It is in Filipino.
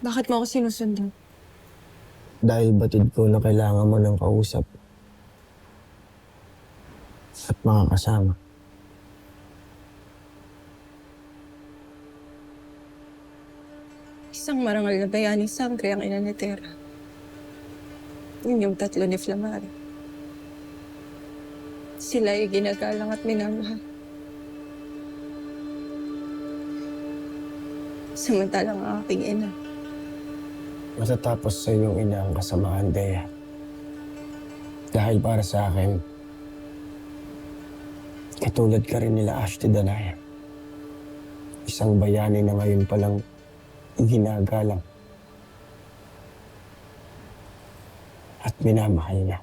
Bakit mo ako sinusundan? Dahil batid ko na kailangan mo ng kausap at mga kasama. Isang marangal na bayani sangre ang ina ni Tera. Yun yung tatlo ni Flamari. Sila ay ginagalang at minamahal. Samantalang ang aking ina, Matatapos sa iyong ina ang kasamaan, Dea. Dahil para sa akin, katulad ka rin nila Ashti Danaya. Isang bayani na ngayon palang ginagalang at minamahal niya.